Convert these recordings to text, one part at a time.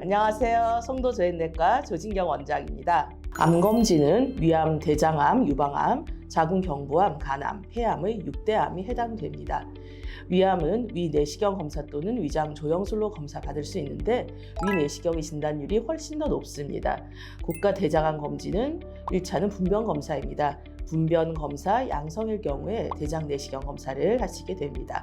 안녕하세요. 송도 저인내과 조진경 원장입니다. 암검진은 위암, 대장암, 유방암, 자궁경부암, 간암, 폐암의 6대 암이 해당됩니다. 위암은 위내시경 검사 또는 위장 조영술로 검사 받을 수 있는데 위내시경의 진단율이 훨씬 더 높습니다. 국가 대장암 검진은 1차는 분변 검사입니다. 분변 검사 양성일 경우에 대장 내시경 검사를 하시게 됩니다.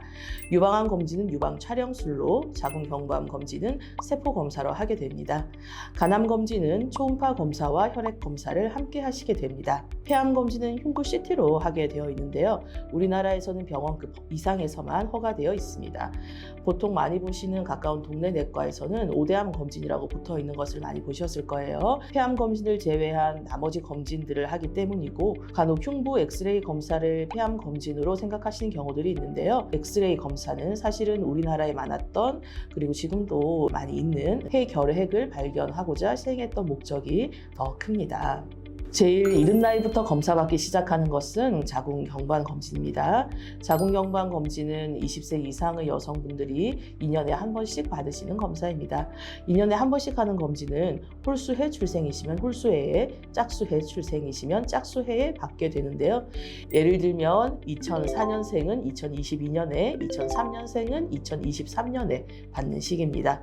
유방암 검진은 유방 촬영술로, 자궁경부암 검진은 세포 검사로 하게 됩니다. 간암 검진은 초음파 검사와 혈액 검사를 함께 하시게 됩니다. 폐암 검진은 흉부 CT로 하게 되어 있는데요. 우리나라에서는 병원급 이상에서만 허가되어 있습니다. 보통 많이 보시는 가까운 동네 내과에서는 5대암 검진이라고 붙어 있는 것을 많이 보셨을 거예요. 폐암 검진을 제외한 나머지 검진들을 하기 때문이고, 간혹 흉부 엑스레이 검사를 폐암 검진으로 생각하시는 경우들이 있는데요. 엑스레이 검사는 사실은 우리나라에 많았던, 그리고 지금도 많이 있는 폐결핵을 발견하고자 시행했던 목적이 더 큽니다. 제일 이른 나이부터 검사받기 시작하는 것은 자궁경부암 검진입니다. 자궁경부암 검진은 20세 이상의 여성분들이 2년에 한 번씩 받으시는 검사입니다. 2년에 한 번씩 하는 검진은 홀수해 출생이시면 홀수해에, 짝수해 출생이시면 짝수해에 받게 되는데요. 예를 들면 2004년생은 2022년에, 2003년생은 2023년에 받는 시기입니다.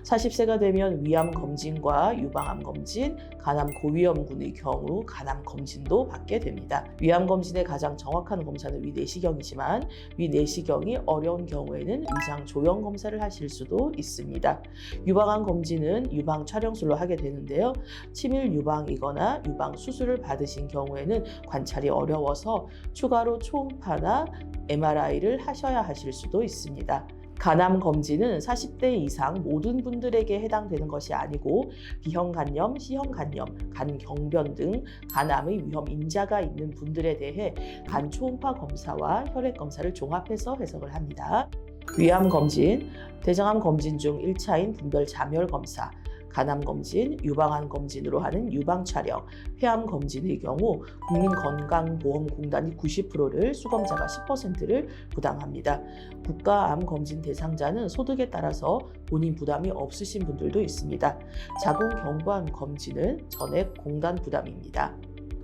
40세가 되면 위암 검진과 유방암 검진, 간암 고위험군의 경우 간암 검진도 받게 됩니다. 위암 검진의 가장 정확한 검사는 위내시경이지만 위내시경이 어려운 경우에는 위장 조영 검사를 하실 수도 있습니다. 유방암 검진은 유방 촬영술로 하게 되는데요. 치밀 유방이거나 유방 수술을 받으신 경우에는 관찰이 어려워서 추가로 초음파나 MRI를 하셔야 하실 수도 있습니다. 간암 검진은 40대 이상 모든 분들에게 해당되는 것이 아니고 B형간염, C형간염, 간경변 등 간암의 위험 인자가 있는 분들에 대해 간 초음파 검사와 혈액 검사를 종합해서 해석을 합니다. 위암 검진, 대장암 검진 중 1차인 분별 자멸 검사, 간암 검진, 유방암 검진으로 하는 유방 촬영, 폐암 검진의 경우 국민건강보험공단이 90%를, 수검자가 10%를 부담합니다. 국가암 검진 대상자는 소득에 따라서 본인 부담이 없으신 분들도 있습니다. 자궁경부암 검진은 전액 공단 부담입니다.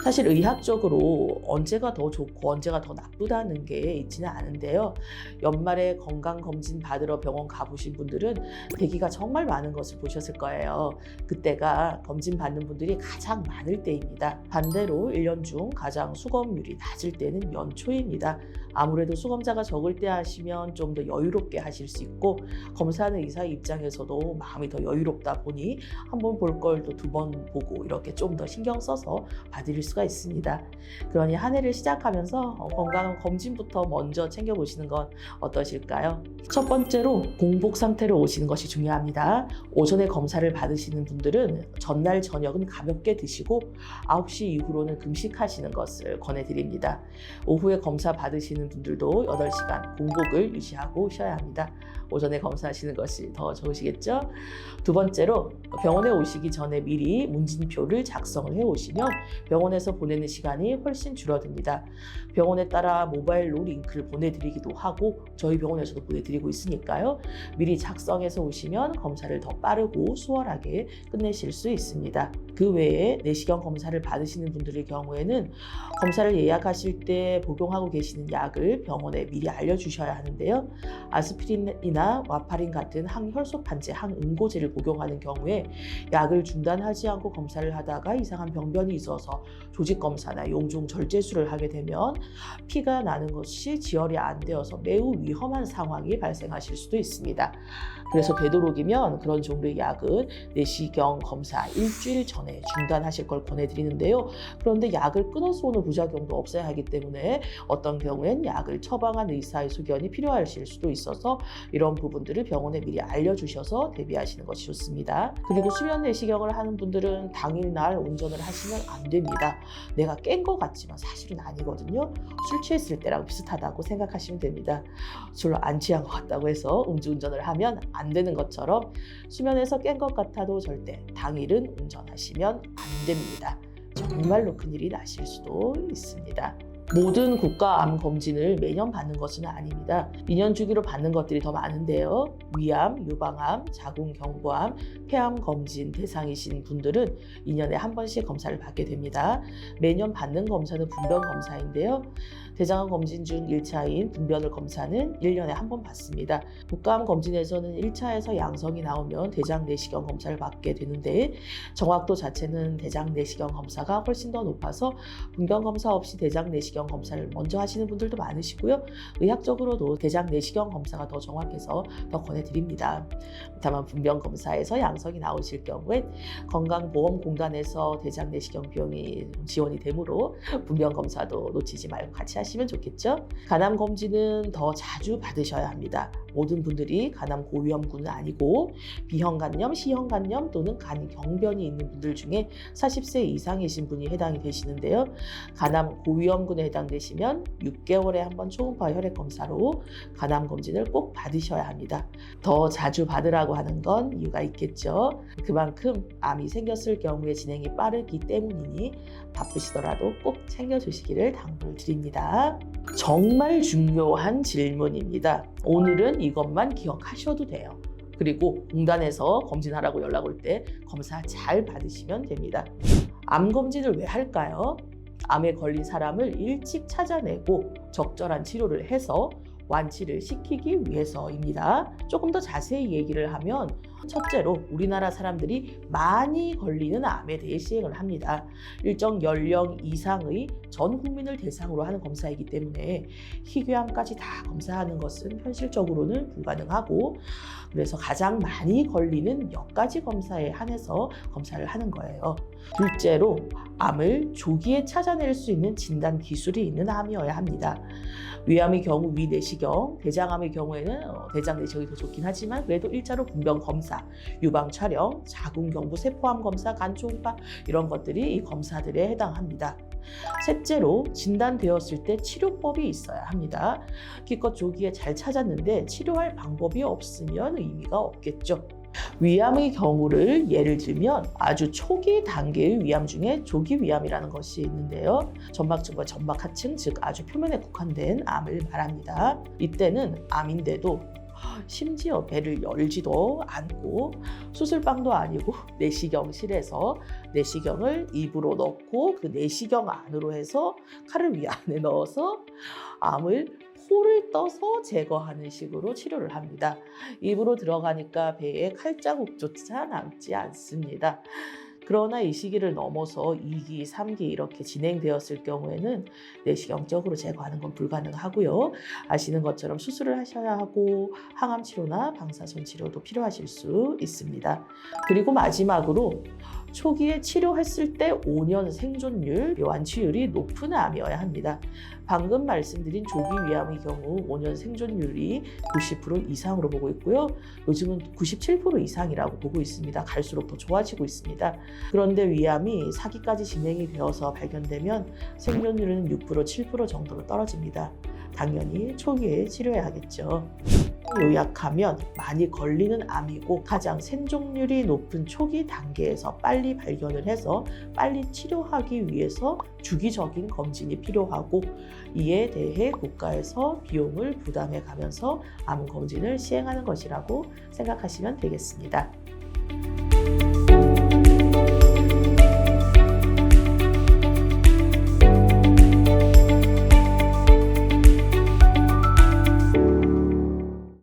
사실 의학적으로 언제가 더 좋고 언제가 더 나쁘다는 게 있지는 않은데요. 연말에 건강검진 받으러 병원 가보신 분들은 대기가 정말 많은 것을 보셨을 거예요. 그때가 검진 받는 분들이 가장 많을 때입니다. 반대로 1년 중 가장 수검률이 낮을 때는 연초입니다. 아무래도 수검자가 적을 때 하시면 좀 더 여유롭게 하실 수 있고, 검사하는 의사 입장에서도 마음이 더 여유롭다 보니 한 번 볼 걸 또 2번 보고 이렇게 좀 더 신경 써서 받을 수가 있습니다. 그러니 한 해를 시작하면서 건강 검진부터 먼저 챙겨보시는 건 어떠실까요? 첫 번째로 공복 상태로 오시는 것이 중요합니다. 오전에 검사를 받으시는 분들은 전날 저녁은 가볍게 드시고 9시 이후로는 금식하시는 것을 권해드립니다. 오후에 검사 받으시는 분들도 8시간 공복을 유지하고 쉬어야 합니다. 오전에 검사하시는 것이 더 좋으시겠죠? 두 번째로 병원에 오시기 전에 미리 문진표를 작성을 해 오시면 병원에서 보내는 시간이 훨씬 줄어듭니다. 병원에 따라 모바일로 링크를 보내드리기도 하고 저희 병원에서도 보내드리고 있으니까요. 미리 작성해서 오시면 검사를 더 빠르고 수월하게 끝내실 수 있습니다. 그 외에 내시경 검사를 받으시는 분들의 경우에는 검사를 예약하실 때 복용하고 계시는 약을 병원에 미리 알려주셔야 하는데요. 아스피린이나 와파린 같은 항혈소판제, 항응고제를 복용하는 경우에 약을 중단하지 않고 검사를 하다가 이상한 병변이 있어서 조직검사나 용종 절제술을 하게 되면 피가 나는 것이 지혈이 안 되어서 매우 위험한 상황이 발생하실 수도 있습니다. 그래서 되도록이면 그런 종류의 약은 내시경 검사 일주일 전에 중단하실 걸 권해드리는데요. 그런데 약을 끊어서 오는 부작용도 없어야 하기 때문에 어떤 경우엔 약을 처방한 의사의 소견이 필요하실 수도 있어서 이런 부분들을 병원에 미리 알려주셔서 대비하시는 것이 좋습니다. 그리고 수면 내시경을 하는 분들은 당일날 운전을 하시면 안 됩니다. 내가 깬 것 같지만 사실은 아니거든요. 술 취했을 때랑 비슷하다고 생각하시면 됩니다. 술 안 취한 것 같다고 해서 음주운전을 하면 안 되는 것처럼 수면에서 깬 것 같아도 절대 당일은 운전하시면 안 됩니다. 정말로 큰일이 나실 수도 있습니다. 모든 국가암 검진을 매년 받는 것은 아닙니다. 2년 주기로 받는 것들이 더 많은데요. 위암, 유방암, 자궁경부암, 폐암 검진 대상이신 분들은 2년에 한 번씩 검사를 받게 됩니다. 매년 받는 검사는 분변 검사인데요. 대장암 검진 중 1차인 분변을 검사는 1년에 한 번 받습니다. 국가암 검진에서는 1차에서 양성이 나오면 대장 내시경 검사를 받게 되는데 정확도 자체는 대장 내시경 검사가 훨씬 더 높아서 분변 검사 없이 대장 내시경 검사를 먼저 하시는 분들도 많으시고요. 의학적으로도 대장 내시경 검사가 더 정확해서 더 권해드립니다. 다만 분변 검사에서 양성이 나오실 경우엔 건강보험공단에서 대장 내시경 비용이 지원이 되므로 분변 검사도 놓치지 말고 같이 하시면 좋겠죠. 간암 검진은 더 자주 받으셔야 합니다. 모든 분들이 간암 고위험군은 아니고 비형간염, 시형간염 또는 간경변이 있는 분들 중에 40세 이상이신 분이 해당이 되시는데요. 간암 고위험군에 해당되시면 6개월에 한 번 초음파 혈액 검사로 간암 검진을 꼭 받으셔야 합니다. 더 자주 받으라고 하는 건 이유가 있겠죠. 그만큼 암이 생겼을 경우에 진행이 빠르기 때문이니 바쁘시더라도 꼭 챙겨주시기를 당부드립니다. 정말 중요한 질문입니다. 오늘은 이것만 기억하셔도 돼요. 그리고 공단에서 검진하라고 연락 올 때 검사 잘 받으시면 됩니다. 암 검진을 왜 할까요? 암에 걸린 사람을 일찍 찾아내고 적절한 치료를 해서 완치를 시키기 위해서입니다. 조금 더 자세히 얘기를 하면 첫째로 우리나라 사람들이 많이 걸리는 암에 대해 시행을 합니다. 일정 연령 이상의 전 국민을 대상으로 하는 검사이기 때문에 희귀암까지 다 검사하는 것은 현실적으로는 불가능하고 그래서 가장 많이 걸리는 몇 가지 검사에 한해서 검사를 하는 거예요. 둘째로 암을 조기에 찾아낼 수 있는 진단 기술이 있는 암이어야 합니다. 위암의 경우 위내시경, 대장암의 경우에는 대장 내시경이 더 좋긴 하지만 그래도 일차로 분변 검사, 유방 촬영, 자궁경부 세포암 검사, 간 초음파 이런 것들이 이 검사들에 해당합니다. 셋째로 진단되었을 때 치료법이 있어야 합니다. 기껏 조기에 잘 찾았는데 치료할 방법이 없으면 의미가 없겠죠. 위암의 경우를 예를 들면 아주 초기 단계의 위암 중에 조기 위암이라는 것이 있는데요. 점막층과 점막하층, 즉 아주 표면에 국한된 암을 말합니다. 이때는 암인데도 심지어 배를 열지도 않고 수술방도 아니고 내시경실에서 내시경을 입으로 넣고 그 내시경 안으로 해서 칼을 위 안에 넣어서 암을 코를 떠서 제거하는 식으로 치료를 합니다. 입으로 들어가니까 배에 칼자국조차 남지 않습니다. 그러나 이 시기를 넘어서 2기, 3기 이렇게 진행되었을 경우에는 내시경적으로 제거하는 건 불가능하고요. 아시는 것처럼 수술을 하셔야 하고 항암 치료나 방사선 치료도 필요하실 수 있습니다. 그리고 마지막으로 초기에 치료했을 때 5년 생존율, 완치율이 높은 암이어야 합니다. 방금 말씀드린 조기 위암의 경우 5년 생존율이 90% 이상으로 보고 있고요. 요즘은 97% 이상이라고 보고 있습니다. 갈수록 더 좋아지고 있습니다. 그런데 위암이 4기까지 진행이 되어서 발견되면 생존율은 6%, 7% 정도로 떨어집니다. 당연히 초기에 치료해야 하겠죠. 요약하면 많이 걸리는 암이고 가장 생존율이 높은 초기 단계에서 빨리 발견을 해서 빨리 치료하기 위해서 주기적인 검진이 필요하고 이에 대해 국가에서 비용을 부담해 가면서 암 검진을 시행하는 것이라고 생각하시면 되겠습니다.